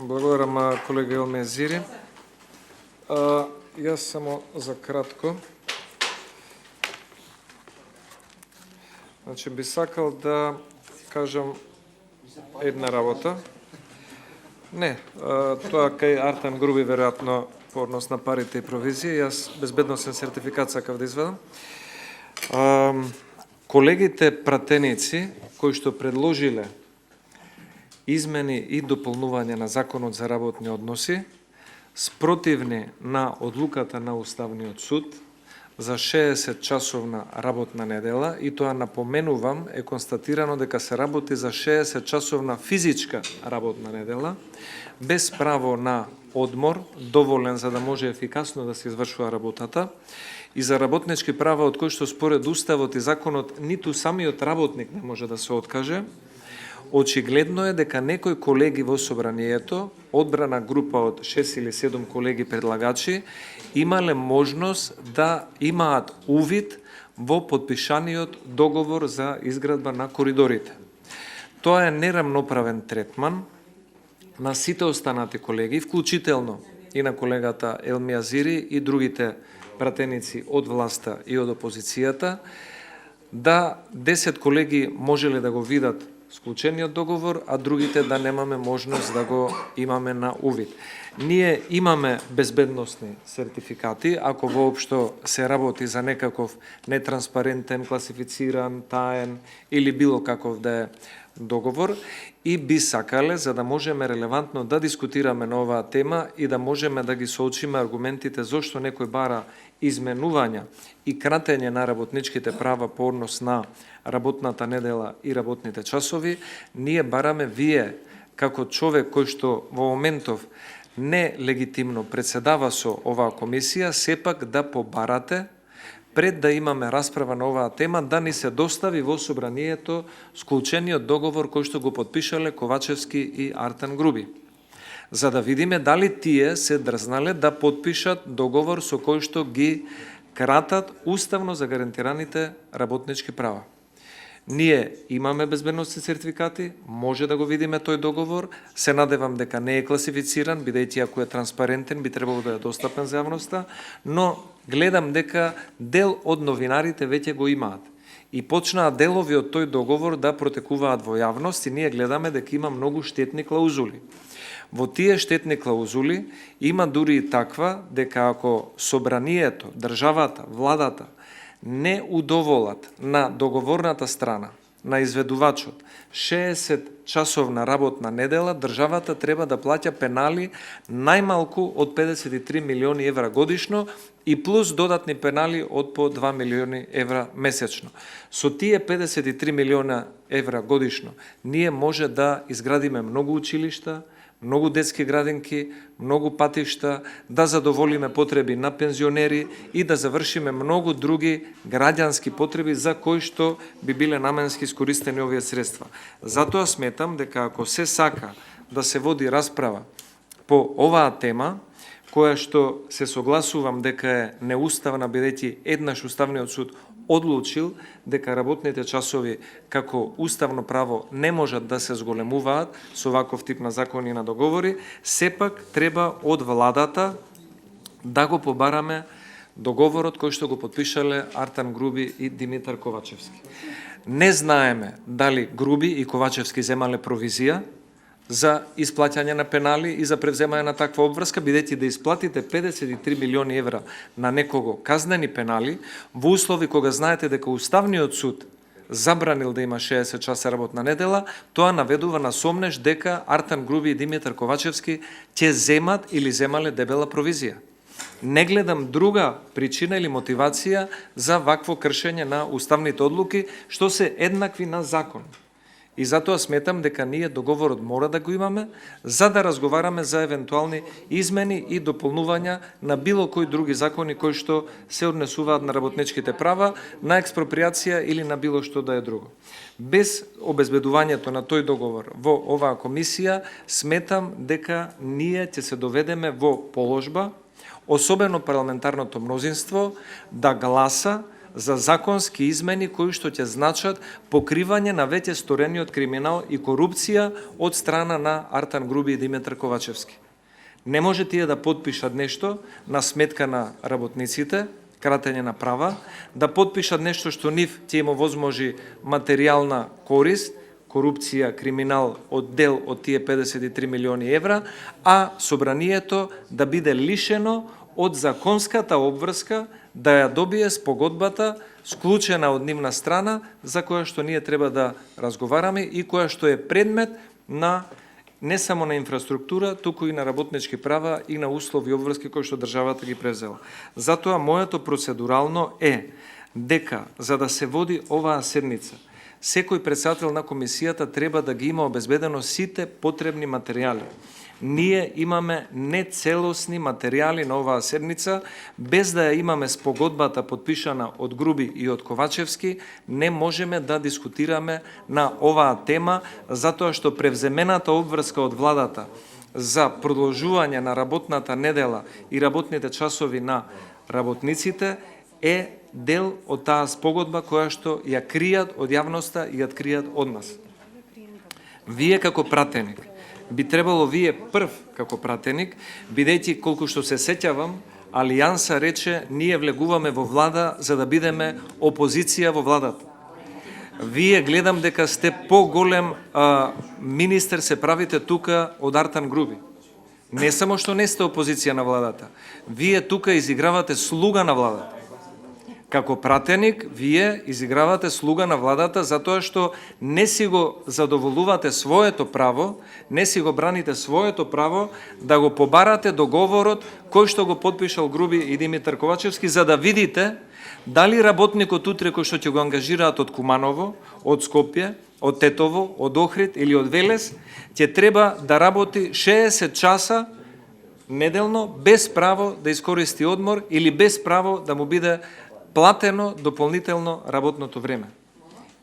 Благодарам, колега Елмија Зири. Јас само за кратко. Значи, би сакал да кажам една работа. Не, тоа кај Артан Груби веројатно по однос на парите и провизија, јас безбедносен сертификат сакав да извадам. Колегите пратеници кои што предложиле измени и дополнување на Законот за работни односи, спротивни на одлуката на Уставниот суд за 60 часовна работна недела, и тоа напоменувам е констатирано дека се работи за 60 часовна физичка работна недела, без право на одмор, доволен за да може ефикасно да се извршува работата, и за работнички права од кои што според Уставот и Законот ниту самиот работник не може да се откаже. Очигледно е дека некои колеги во собранието, одбрана група од 6 или 7 колеги предлагачи, имале можност да имаат увид во подпишаниот договор за изградба на коридорите. Тоа е нерамноправен третман на сите останати колеги, вклучително и на колегата Елмија Зири и другите пратеници од власта и од опозицијата, да 10 колеги можеле да го видат склучениот договор, а другите да немаме можност да го имаме на увид. Ние имаме безбедносни сертификати, ако воопшто се работи за некаков нетранспарентен, класифициран, таен или било каков да е договор, и би сакале, за да можеме релевантно да дискутираме на оваа тема и да можеме да ги соочиме аргументите зошто некој бара изменувања и кратење на работничките права по однос на работната недела и работните часови, ние бараме вие, како човек кој што во моментов нелегитимно председава со оваа комисија, сепак да побарате, пред да имаме расправа на оваа тема, да ни се достави во собранието склучениот договор кој што го подпишале Ковачевски и Артан Груби, за да видиме дали тие се дрзнале да подпишат договор со кој што ги кратат уставно загарантираните работнички права. Ние имаме безбедносни сертификати, може да го видиме тој договор, се надевам дека не е класифициран, бидејќи ако е транспарентен би требало да е достапен за јавноста, но гледам дека дел од новинарите веќе го имаат. И почнаа делови од тој договор да протекуваат во јавност, и ние гледаме дека има многу штетни клаузули. Во тие штетни клаузули има дури и таква дека ако собранието, државата, владата не удоволат на договорната страна, на изведувачот, 60 часовна работна недела, државата треба да плаќа пенали најмалку од 53 милиони евра годишно и плюс додатни пенали од по 2 милиони евра месечно. Со тие 53 милиона евра годишно ние може да изградиме многу училишта, многу детски градинки, многу патишта, да задоволиме потреби на пензионери и да завршиме многу други граѓански потреби за кои што би биле наменски искористени овие средства. Затоа сметам дека ако се сака да се води расправа по оваа тема, која што се согласувам дека е неуставна, бидејќи еднаш Уставниот суд одлучил дека работните часови како уставно право не можат да се зголемуваат со ваков тип на закони и на договори, сепак треба од владата да го побараме договорот кој што го подпишале Артан Груби и Димитар Ковачевски. Не знаеме дали Груби и Ковачевски земале провизија за исплаќање на пенали и за превземање на таква обврска, бидејќи да исплатите 53 милиони евра на некого казнени пенали, во услови кога знаете дека Уставниот суд забранил да има 60 часа работна недела, тоа наведува на сомнеш дека Артан Груби и Димитар Ковачевски ќе земат или земале дебела провизија. Не гледам друга причина или мотивација за вакво кршење на уставните одлуки, што се еднакви на закон. И затоа сметам дека ние договорот мора да го имаме, за да разговараме за евентуални измени и дополнувања на било кои други закони кои што се однесуваат на работничките права, на експроприација или на било што да е друго. Без обезбедувањето на тој договор во оваа комисија, сметам дека ние ќе се доведеме во положба, особено парламентарното мнозинство, да гласа за законски измени кои што ќе значат покривање на веќе сторениот криминал и корупција од страна на Артан Груби и Димитар Ковачевски. Не може тие да потпишат нешто на сметка на работниците, кратење на права, да потпишат нешто што нив ќе им овозможи материјална корист, корупција, криминал од дел од тие 53 милиони евра, а собранието да биде лишено од законската обврска да ја добие спогодбата склучена од нивна страна, за која што ние треба да разговараме и која што е предмет на не само на инфраструктура, туку и на работнички права и на услови и обврски кои што државата ги превзела. Затоа моето процедурално е дека за да се води оваа седница, секој председател на комисијата треба да ги има обезбедено сите потребни материјали. Ние имаме нецелосни материјали на оваа седница, без да ја имаме спогодбата подпишана од Груби и од Ковачевски, не можеме да дискутираме на оваа тема, затоа што превземената обврска од владата за продолжување на работната недела и работните часови на работниците е дел од таа спогодба која што ја кријат од јавноста и ја кријат од нас. Вие како пратеник, би требало вие прв како пратеник, бидејќи колку што се сеќавам, Алијанса рече ние влегуваме во влада за да бидеме опозиција во владата. Вие гледам дека сте поголем министер се правите тука од Артан Груби. Не само што не сте опозиција на владата, вие тука изигравате слуга на владата. Како пратеник, вие изигравате слуга на владата затоа што не си го задоволувате своето право, не си го браните своето право да го побарате договорот кој што го подпишал Груби и Димитар Ковачевски, за да видите дали работникот утре кој што ќе го ангажираат од Куманово, од Скопје, од Тетово, од Охрид или од Велес, ќе треба да работи 60 часа неделно без право да искористи одмор или без право да му биде платено дополнително работното време.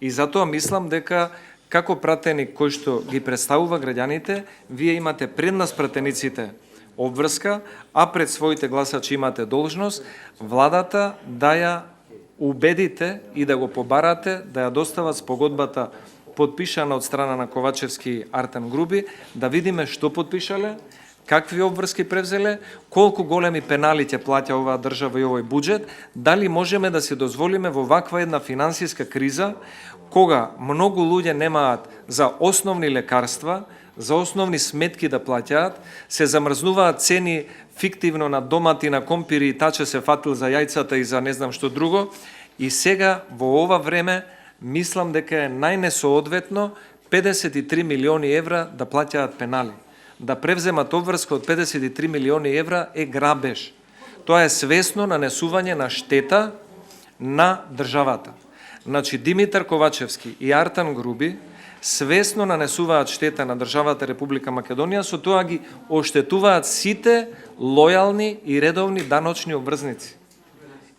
И затоа мислам дека како пратеник кој што ги представува граѓаните, вие имате пред нас пратениците обврска, а пред своите гласачи имате должност владата да ја убедите и да го побарате да ја достават спогодбата подпишана од страна на Ковачевски и Артан Груби, да видиме што подпишале, какви обврски превзеле, колку големи пенали ќе плаќа оваа држава и овој буџет, дали можеме да се дозволиме во ваква една финансиска криза, кога многу луѓе немаат за основни лекарства, за основни сметки да плаќаат, се замрзнуваат цени фиктивно на домати, на компири и таче се фатил за јајцата и за не знам што друго, и сега во ова време мислам дека е најнесоодветно 53 милиони евра да плаќаат пенали. Да превземат обврска од 53 милиони евра е грабеж. Тоа е свесно нанесување на штета на државата. Значи, Димитар Ковачевски и Артан Груби свесно нанесуваат штета на државата Република Македонија, со тоа ги оштетуваат сите лојални и редовни даночни обврзници.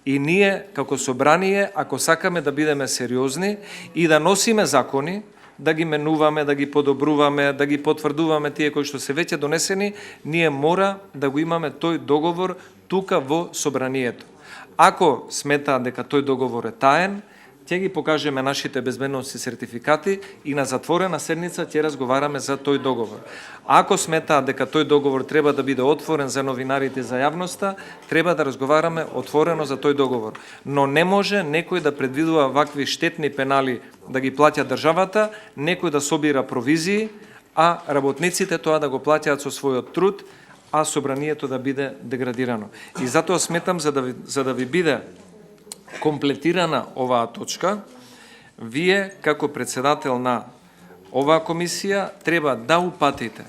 И ние, како собрание, ако сакаме да бидеме сериозни и да носиме закони, да ги менуваме, да ги подобруваме, да ги потврдуваме тие кои што се веќе донесени, ние мора да го имаме тој договор тука во собранието. Ако сметаат дека тој договор е таен, ќе ги покажеме нашите безбедносни сертификати и на затворена седница ќе разговараме за тој договор. Ако сметаат дека тој договор треба да биде отворен за новинарите и за јавноста, треба да разговараме отворено за тој договор. Но не може некој да предвидува вакви штетни пенали да ги плаќа државата, некој да собира провизии, а работниците тоа да го плаќаат со својот труд, а собранието да биде деградирано. И затоа сметам за да ви биде комплетирана оваа точка, вие како председател на оваа комисија треба да упатите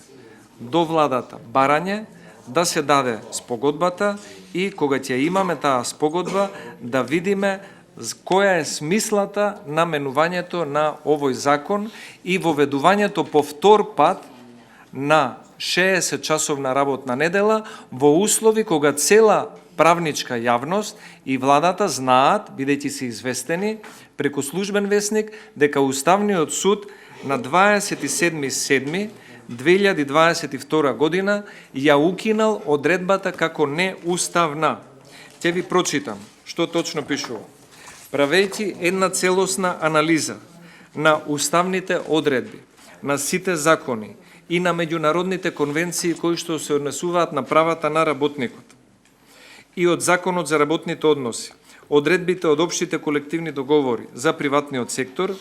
до владата барање да се даде спогодбата и кога ќе имаме таа спогодба да видиме која е смислата на менувањето на овој закон и воведувањето по втор пат на 60 часовна работна недела во услови кога цела правничка јавност и владата знаат, бидејќи се известени преку службен весник, дека Уставниот суд на 27.7.2022 година ја укинал одредбата како неуставна. Ќе ви прочитам што точно пишува. Правејќи една целосна анализа на уставните одредби, на сите закони и на меѓународните конвенции кои што се однесуваат на правата на работникот и од Законот за работните односи, одредбите од општите колективни договори за приватниот сектор,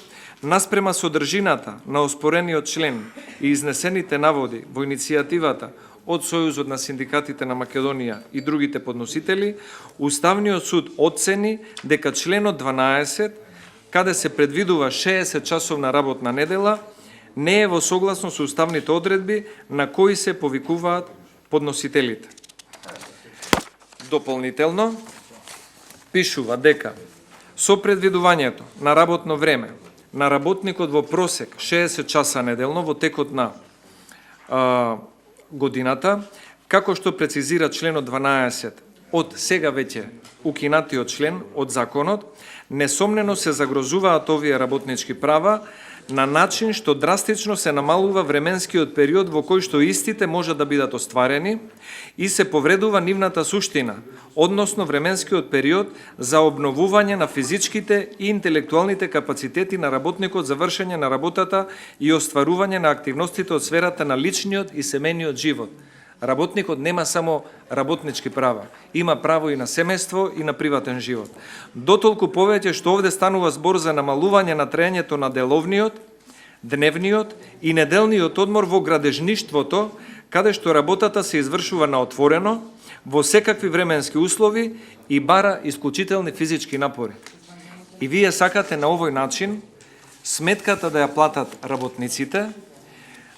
наспрема содржината на оспорениот член и изнесените наводи во иницијативата од Сојузот на синдикатите на Македонија и другите подносители, Уставниот суд оцени дека членот 12, каде се предвидува 60 часовна работна недела, не е во согласно со уставните одредби на кои се повикуваат подносителите. Дополнително, пишува дека со предвидувањето на работно време на работникот во просек 60 часа неделно во текот на годината, како што прецизира членот 12 од сега веќе укинатиот член од законот, несомнено се загрозуваат овие работнички права на начин што драстично се намалува временскиот период во кој што истите може да бидат остварени и се повредува нивната суштина, односно временскиот период за обновување на физичките и интелектуалните капацитети на работникот за вршење на работата и остварување на активностите од сферата на личниот и семејниот живот. Работникот нема само работнички права, има право и на семејство и на приватен живот. Дотолку повеќе што овде станува збор за намалување на траењето на деловниот, дневниот и неделниот одмор во градежништвото, каде што работата се извршува на отворено, во секакви временски услови и бара исклучителни физички напори. И вие сакате на овој начин сметката да ја платат работниците,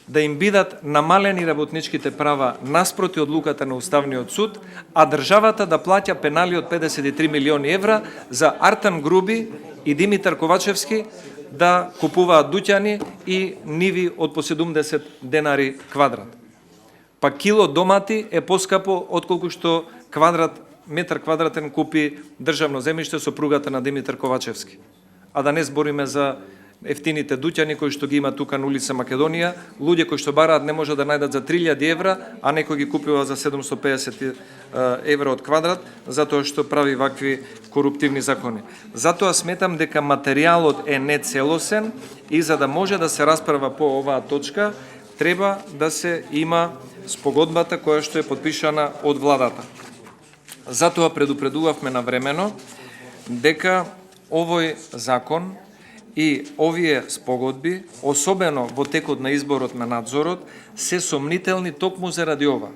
да им бидат намалени работничките права наспроти одлуката на Уставниот суд, а државата да плаќа пенали од 53 милиони евра за Артан Груби и Димитар Ковачевски да купуваат дуќани и ниви од по 70 денари квадрат. Па кило домати е поскапо отколку што метар квадратен купи државно земјиште со пругата на Димитар Ковачевски. А да не збориме за ефтините дуќани кои што ги има тука на улица Македонија, луѓе кои што бараат не може да најдат за 3000 евра, а некој ги купува за 750 евра од квадрат, затоа што прави вакви коруптивни закони. Затоа сметам дека материјалот е нецелосен и за да може да се расправа по оваа точка, треба да се има спогодбата која што е подпишана од владата. Затоа предупредувавме навремено дека овој закон и овие спогодби, особено во текот на изборот на надзорот, се сомнителни токму заради ова.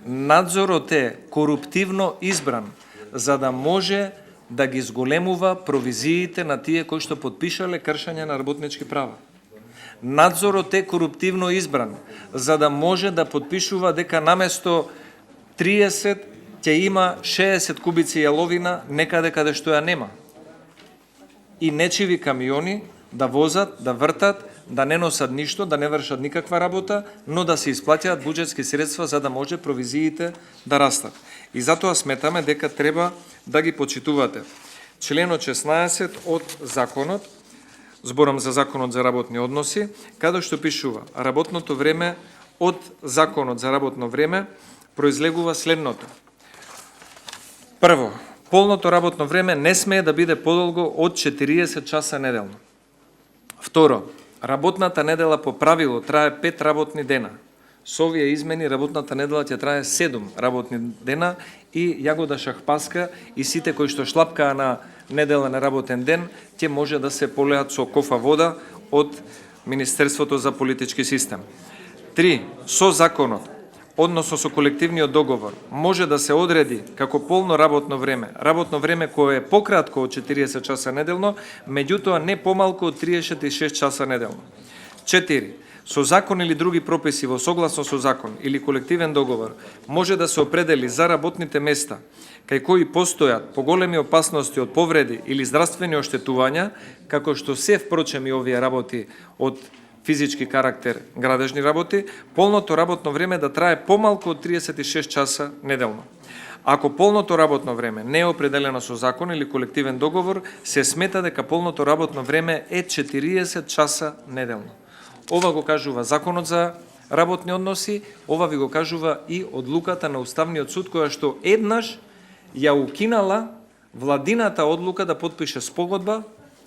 Надзорот е коруптивно избран, за да може да ги зголемува провизиите на тие кои што подпишале кршење на работнички права. Надзорот е коруптивно избран, за да може да подпишува дека наместо 30 ќе има 60 кубици јаловина некаде каде што ја нема. И нечиви камиони да возат, да вртат, да не носат ништо, да не вршат никаква работа, но да се исплаќаат буџетски средства за да може провизиите да растат. И затоа сметаме дека треба да ги почитувате. Членот 16 од законот, зборам за законот за работни односи, каде што пишува работното време од законот за работно време произлегува следното. Прво, полното работно време не смее да биде подолго од 40 часа неделно. Второ, работната недела по правило трае 5 работни дена. Со овие измени работната недела ќе трае 7 работни дена и Јагода Шахпаска и сите кои што шлапкаа на неделен работен ден ќе може да се полеат со кофа вода од Министерството за политички систем. 3. Со законот, односно со колективниот договор, може да се одреди како полно работно време кое е пократко од 40 часа неделно, меѓутоа не помалку од 36 часа неделно. 4. Со закон или други прописи во согласно со закон или колективен договор може да се определи за работните места кај кои постојат поголеми опасности од повреди или здравствени оштетувања, како што се впрочем и овие работи од физички карактер, градежни работи, полното работно време да трае помалку од 36 часа неделно. Ако полното работно време не е определено со закон или колективен договор, се смета дека полното работно време е 40 часа неделно. Ова го кажува законот за работни односи, ова ви го кажува и одлуката на Уставниот суд, која што еднаш ја укинала владината одлука да потпише спогодба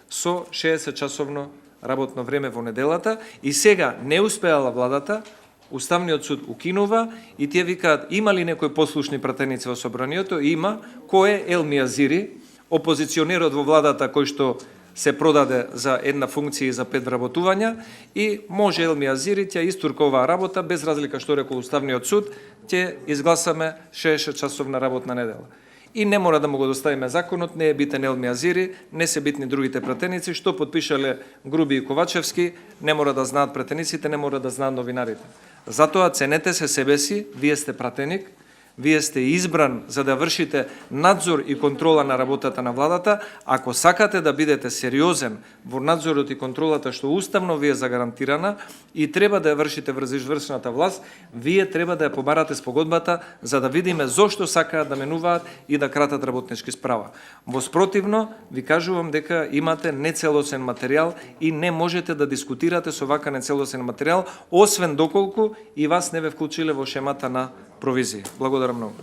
со 60-часовно работно време во неделата и сега не успеала владата, Уставниот суд укинува и тие викаат има ли некои послушни пратеници во собранието? Има. Кој е Елми Азири, опозиционерот во владата кој што се продаде за една функција и за 5 вработувања и може Елми Азири ќе истурка оваа работа без разлика што рекол Уставниот суд, ќе изгласаме 60-часовна работна недела. И не мора да му го доставиме законот, не е битен Елми Азири, не се битни другите пратеници, што подпишале Груби и Ковачевски, не мора да знаат пратениците, не мора да знаат новинарите. Затоа ценете се себе си, вие сте пратеник, вие сте избран за да вршите надзор и контрола на работата на владата. Ако сакате да бидете сериозен во надзорот и контролата што уставно ви е загарантирана и треба да ја вршите врз извршната власт, вие треба да ја побарате спогодбата за да видиме зошто сакаат да менуваат и да кратат работнички справа. Во спротивно, ви кажувам дека имате нецелосен материјал и не можете да дискутирате со вака нецелосен материјал, освен доколку и вас не ве вклучиле во шемата на провизии. Благодарам многу.